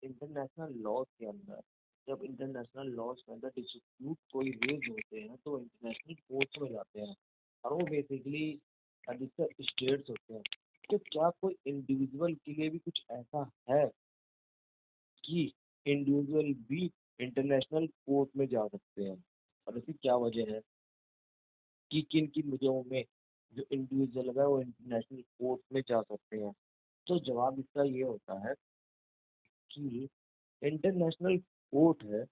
International laws के अंदर, जब इंटरनेशनल लॉज के अंदर डिस्प्यूट कोई रेज होते हैं तो इंटरनेशनल कोर्ट्स में जाते हैं, और वो बेसिकली अधिकतर स्टेट्स होते हैं। तो क्या कोई इंडिविजुअल के लिए भी कुछ ऐसा है कि इंडिविजुअल भी इंटरनेशनल कोर्ट में जा सकते हैं, और इसकी क्या वजह है कि किन किन वजहों में जो इंडिविजुअल है वो इंटरनेशनल कोर्ट में जा सकते हैं? तो जवाब इसका ये होता है कि इंटरनेशनल कोर्ट है,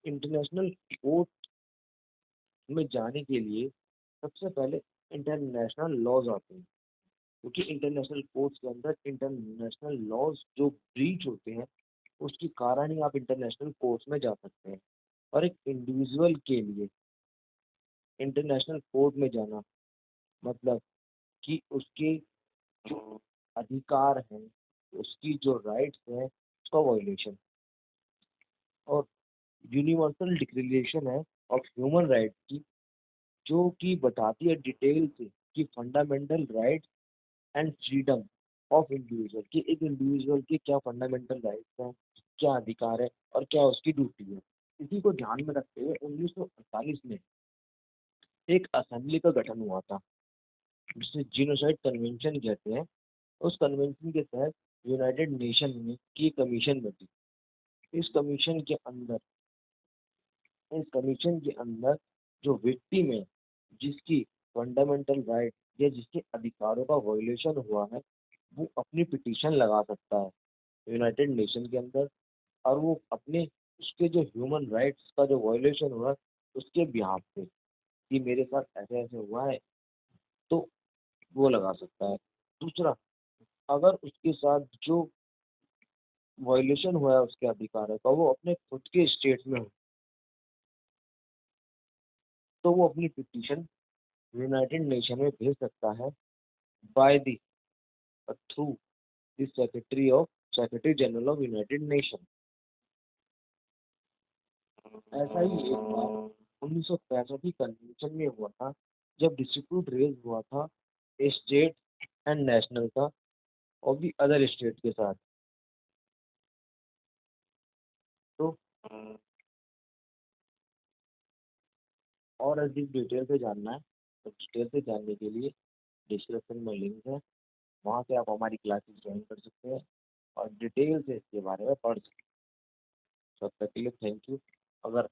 इंटरनेशनल कोर्ट में जाने के लिए सबसे पहले इंटरनेशनल लॉज आते हैं, क्योंकि इंटरनेशनल कोर्ट्स के अंदर इंटरनेशनल लॉज जो ब्रीच होते हैं उसके कारण ही आप इंटरनेशनल कोर्ट्स में जा सकते हैं। और एक इंडिविजुअल के लिए इंटरनेशनल कोर्ट में जाना मतलब कि उसके जो अधिकार हैं, उसकी जो राइट्स हैं, उसका वायलेशन। और यूनिवर्सल डिक्लेरेशन है ऑफ ह्यूमन राइट्स की, जो कि बताती है डिटेल से कि fundamental rights and freedom of individual, कि एक इंडिविजुअल के क्या फंडामेंटल राइट्स हैं, क्या अधिकार है और क्या उसकी ड्यूटी है। इसी को ध्यान में रखते हुए 1948 में एक असेंबली का गठन हुआ था, जिसे जीनोसाइड कन्वेंशन कहते हैं। उस कन्वेंशन के तहत यूनाइटेड नेशन में की कमीशन बनी। इस कमीशन के अंदर इस कमीशन के अंदर जो विक्टिम है, जिसकी फंडामेंटल राइट या जिसके अधिकारों का वायलेशन हुआ है, वो अपनी पिटीशन लगा सकता है यूनाइटेड नेशन के अंदर, और वो अपने उसके जो ह्यूमन राइट्स का जो वायलेशन हुआ है उसके बिहाफ पे, कि मेरे साथ ऐसे ऐसे हुआ है, तो वो लगा सकता है। दूसरा, अगर उसके साथ जो वायलेशन हुआ है उसके अधिकारों का वो अपने खुद के स्टेट में हो, तो वो अपनी पिटीशन यूनाइटेड नेशन में भेज सकता है by the through the secretary general of United nation. ऐसा ही एक बार 1965 की कन्वेंशन में हुआ था, जब डिस्प्यूट रेज हुआ था स्टेट एंड नेशनल का और भी अदर स्टेट के साथ। तो और अधिक डिटेल से जानना है तो डिटेल से जानने के लिए डिस्क्रिप्शन में लिंक है, वहाँ से आप हमारी क्लासेस ज्वाइन कर सकते हैं और डिटेल से इसके बारे में पढ़ सकते हैं। तब तक के लिए थैंक यू। अगर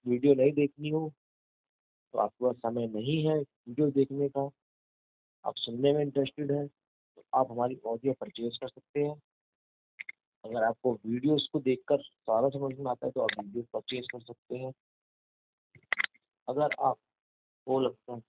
वीडियो नहीं देखनी हो तो आपके पास समय नहीं है वीडियो देखने का, आप सुनने में इंटरेस्टेड है, तो आप हमारी ऑडियो परचेज कर सकते हैं। अगर आपको वीडियोस को देखकर सारा समझ में आता है तो आप वीडियो परचेज कर सकते हैं। अगर आपको लगता है